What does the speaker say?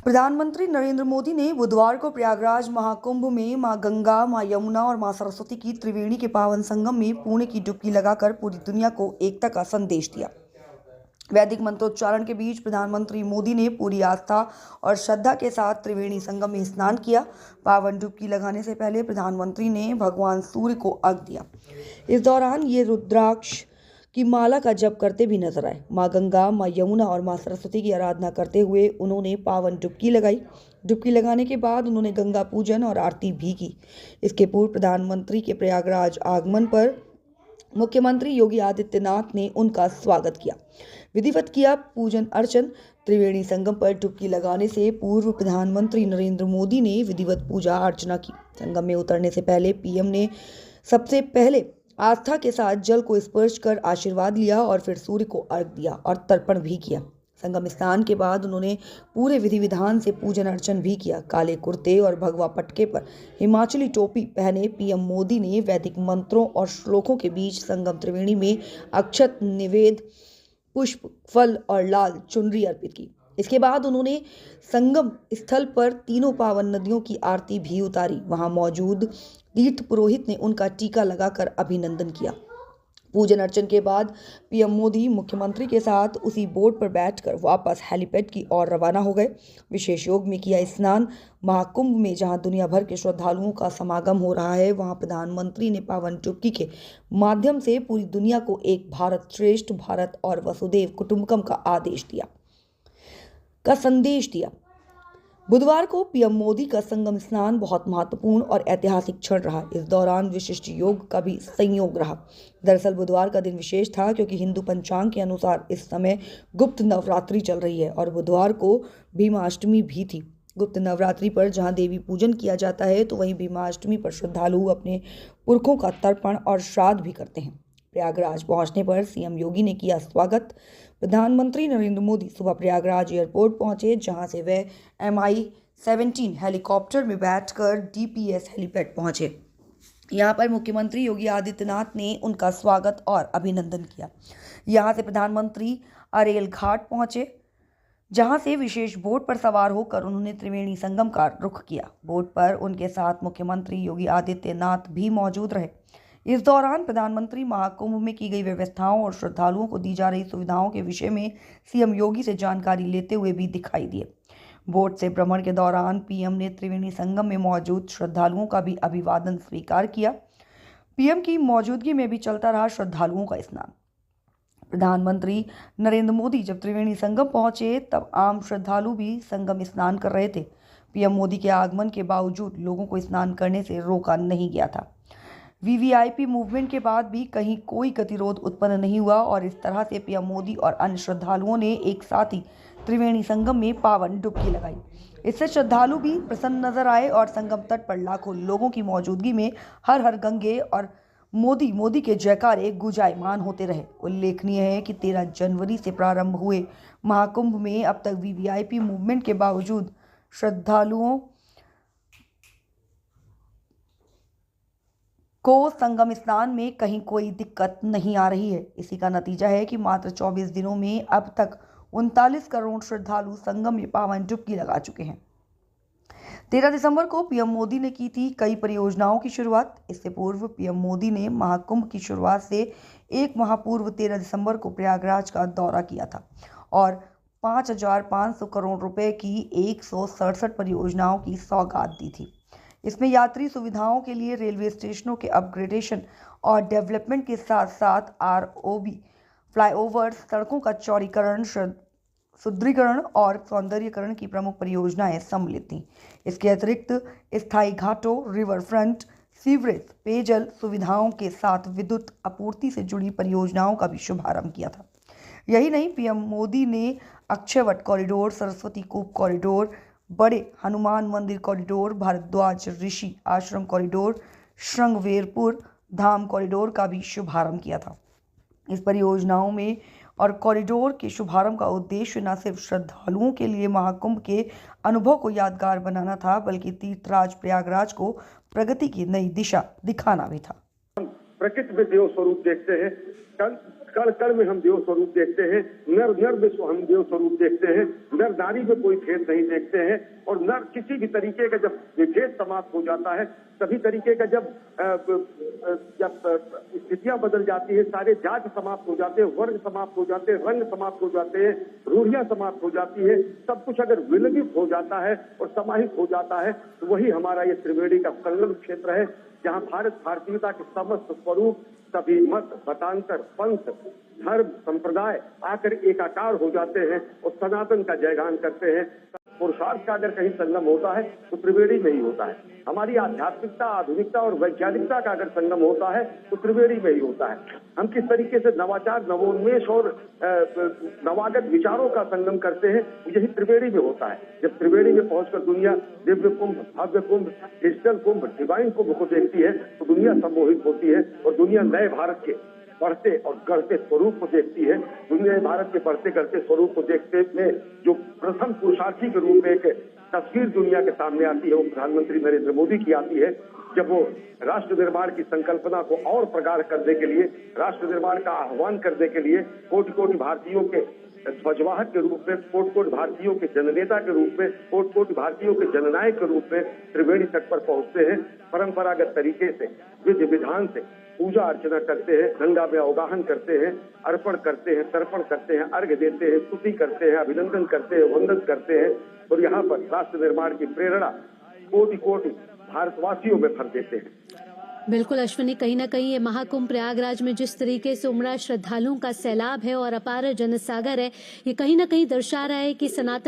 प्रधानमंत्री नरेंद्र मोदी ने बुधवार को प्रयागराज महाकुंभ में मां गंगा, मां यमुना और मां सरस्वती की त्रिवेणी के पावन संगम में पुण्य की डुबकी लगाकर पूरी दुनिया को एकता का संदेश दिया। वैदिक मंत्रोच्चारण के बीच प्रधानमंत्री मोदी ने पूरी आस्था और श्रद्धा के साथ त्रिवेणी संगम में स्नान किया। पावन डुबकी लगाने से पहले प्रधानमंत्री ने भगवान सूर्य को अर्घ्य दिया। इस दौरान ये रुद्राक्ष की माला का जप करते भी नजर आए। मां गंगा, मां यमुना और मां सरस्वती की आराधना करते हुए उन्होंने पावन डुबकी लगाई। डुबकी लगाने के बाद उन्होंने गंगा पूजन और आरती भी की। इसके पूर्व प्रधानमंत्री के प्रयागराज आगमन पर मुख्यमंत्री योगी आदित्यनाथ ने उनका स्वागत किया, विधिवत किया पूजन अर्चन। त्रिवेणी संगम पर डुबकी लगाने से पूर्व प्रधानमंत्री नरेंद्र मोदी ने विधिवत पूजा अर्चना की। संगम में उतरने से पहले पीएम ने सबसे पहले आस्था के साथ जल को स्पर्श कर आशीर्वाद लिया और फिर सूर्य को अर्घ्य दिया और तर्पण भी किया। संगम स्नान के बाद उन्होंने पूरे विधि विधान से पूजन अर्चन भी किया। काले कुर्ते और भगवा पटके पर हिमाचली टोपी पहने पीएम मोदी ने वैदिक मंत्रों और श्लोकों के बीच संगम त्रिवेणी में अक्षत, निवेद, पुष्प, फल और लाल चुनरी अर्पित की। इसके बाद उन्होंने संगम स्थल पर तीनों पावन नदियों की आरती भी उतारी। वहां मौजूद तीर्थ पुरोहित ने उनका टीका लगाकर अभिनंदन किया। पूजन अर्चन के बाद पीएम मोदी मुख्यमंत्री के साथ उसी बोट पर बैठकर वापस हेलीपैड की ओर रवाना हो गए। विशेष योग में किया स्नान। महाकुंभ में जहां दुनिया भर के श्रद्धालुओं का समागम हो रहा है, वहां प्रधानमंत्री ने पावन डुबकी के माध्यम से पूरी दुनिया को एक भारत श्रेष्ठ भारत और वसुधैव कुटुंबकम का संदेश दिया। बुधवार को पीएम मोदी का संगम स्नान बहुत महत्वपूर्ण और ऐतिहासिक क्षण रहा। इस दौरान विशिष्ट योग का भी संयोग रहा। दरअसल बुधवार का दिन विशेष था क्योंकि हिंदू पंचांग के अनुसार इस समय गुप्त नवरात्रि चल रही है और बुधवार को भीमाष्टमी भी थी। गुप्त नवरात्रि पर जहां देवी पूजन किया जाता है, तो वहीं भीमाष्टमी पर श्रद्धालु अपने पुरखों का तर्पण और श्राद्ध भी करते हैं। प्रयागराज पहुंचने पर सीएम योगी ने किया स्वागत। प्रधानमंत्री नरेंद्र मोदी सुबह प्रयागराज एयरपोर्ट पहुंचे, जहां से वे MI-17 हेलीकॉप्टर में बैठकर DPS हेलीपैड पहुंचे। यहां पर मुख्यमंत्री योगी आदित्यनाथ ने उनका स्वागत और अभिनंदन किया। यहां से प्रधानमंत्री अरेल घाट पहुंचे, जहां से विशेष बोट पर सवार होकर उन्होंने त्रिवेणी संगम का रुख किया। बोट पर उनके साथ मुख्यमंत्री योगी आदित्यनाथ भी मौजूद रहे। इस दौरान प्रधानमंत्री महाकुंभ में की गई व्यवस्थाओं और श्रद्धालुओं को दी जा रही सुविधाओं के विषय में सीएम योगी से जानकारी लेते हुए भी दिखाई दिए। बोट से भ्रमण के दौरान पीएम ने त्रिवेणी संगम में मौजूद श्रद्धालुओं का भी अभिवादन स्वीकार किया। पीएम की मौजूदगी में भी चलता रहा श्रद्धालुओं का स्नान। प्रधानमंत्री नरेंद्र मोदी जब त्रिवेणी संगम पहुंचे, तब आम श्रद्धालु भी संगम स्नान कर रहे थे। पीएम मोदी के आगमन के बावजूद लोगों को स्नान करने से रोका नहीं गया था। VVIP मूवमेंट के बाद भी कहीं कोई गतिरोध उत्पन्न नहीं हुआ और इस तरह से पीएम मोदी और अन्य श्रद्धालुओं ने एक साथ ही त्रिवेणी संगम में पावन डुबकी लगाई। इससे श्रद्धालु भी प्रसन्न नजर आए और संगम तट पर लाखों लोगों की मौजूदगी में हर हर गंगे और मोदी मोदी के जयकारे गुंजायमान होते रहे। उल्लेखनीय है कि 13 जनवरी से प्रारंभ हुए महाकुंभ में अब तक VVIP मूवमेंट के बावजूद श्रद्धालुओं को संगम स्नान में कहीं कोई दिक्कत नहीं आ रही है। इसी का नतीजा है कि मात्र 24 दिनों में अब तक 39 करोड़ श्रद्धालु संगम में पावन डुबकी लगा चुके हैं। 13 दिसंबर को पीएम मोदी ने की थी कई परियोजनाओं की शुरुआत। इससे पूर्व पीएम मोदी ने महाकुंभ की शुरुआत से एक माह पूर्व 13 दिसंबर को प्रयागराज का दौरा किया था और 5,500 करोड़ रुपए की 167 परियोजनाओं की सौगात दी थी। इसमें यात्री सुविधाओं के लिए रेलवे स्टेशनों के अपग्रेडेशन और डेवलपमेंट के साथ साथ ROB, फ्लाईओवर, सड़कों का चौड़ीकरण, सुदृढ़ीकरण और सौंदर्यीकरण की प्रमुख परियोजनाएं सम्मिलित थीं। इसके अतिरिक्त स्थायी घाटों, रिवर फ्रंट, सीवरेज, पेयजल सुविधाओं के साथ विद्युत आपूर्ति से जुड़ी परियोजनाओं का भी शुभारंभ किया था। यही नहीं, पीएम मोदी ने अक्षयवट कॉरिडोर, सरस्वती कूप कॉरिडोर, बड़े हनुमान मंदिर कॉरिडोर, भारद्वाज ऋषि आश्रम कॉरिडोर, श्रृंगवेरपुर धाम कॉरिडोर का भी शुभारंभ किया था। इस परियोजनाओं में और कॉरिडोर के शुभारंभ का उद्देश्य न सिर्फ श्रद्धालुओं के लिए महाकुंभ के अनुभव को यादगार बनाना था, बल्कि तीर्थराज प्रयागराज को प्रगति की नई दिशा दिखाना भी था। प्रकृति में देव स्वरूप देखते हैं, कण कण में हम देव स्वरूप देखते हैं, नर नर में हम देव स्वरूप देखते हैं, नर नारी में कोई भेद नहीं देखते हैं। और नर किसी भी तरीके का जब विभेद समाप्त हो जाता है, सभी तरीके का जब स्थितियां बदल जाती है, सारे जाति समाप्त हो जाते हैं, वर्ग समाप्त हो जाते हैं, रंग समाप्त हो जाते हैं, रूढ़ियां समाप्त हो जाती है, सब कुछ अगर विलगित हो जाता है और समाहित हो जाता है, तो वही हमारा ये त्रिवेणी का संगम क्षेत्र है, जहाँ भारत भारतीयता के समस्त स्वरूप, सभी मत, मतांतर, पंथ, धर्म, संप्रदाय आकर एकाकार हो जाते हैं और सनातन का जयगान करते हैं। पुरुषार्थ का अगर कहीं संगम होता है तो त्रिवेणी में ही होता है। हमारी आध्यात्मिकता, आधुनिकता और वैज्ञानिकता का अगर संगम होता है तो त्रिवेणी में ही होता है। हम किस तरीके से नवाचार, नवोन्मेष और नवागत विचारों का संगम करते हैं, यही त्रिवेणी में होता है। जब त्रिवेणी में पहुंचकर दुनिया दिव्य कुंभ, भव्य कुंभ, डिजिटल कुंभ, डिवाइन कुंभ को देखती है तो दुनिया सम्मोहित होती है और दुनिया नए भारत के बढ़ते और गढ़ते स्वरूप को देखती है। दुनिया भारत के बढ़ते गढ़ते स्वरूप को देखते में जो प्रथम पुरुषार्थी के रूप में एक तस्वीर दुनिया के सामने आती है, वो प्रधानमंत्री नरेंद्र मोदी की आती है, जब वो राष्ट्र निर्माण की संकल्पना को और प्रगाढ़ करने के लिए, राष्ट्र निर्माण का आह्वान करने के लिए कोटि कोटि भारतीयों के ध्वजवाहक के रूप में, कोटि कोटि भारतीयों के जननेता के रूप में, कोटि कोटि भारतीयों के जननायक के रूप में त्रिवेणी तट पर पहुंचते हैं। परंपरागत तरीके से, विधि विधान से पूजा अर्चना करते हैं, गंगा में अवगाहन करते हैं, अर्पण करते हैं, तर्पण करते हैं, अर्घ्य देते हैं, स्तुति करते हैं, अभिनंदन करते हैं, वंदन करते हैं और यहाँ पर राष्ट्र निर्माण की प्रेरणा कोटि कोटि भारतवासियों में भर देते हैं। बिल्कुल अश्विनी, कहीं न कहीं ये महाकुंभ प्रयागराज में जिस तरीके से उमड़ा श्रद्धालुओं का सैलाब है और अपार जनसागर है, ये कहीं न कहीं दर्शा रहा है कि सनातन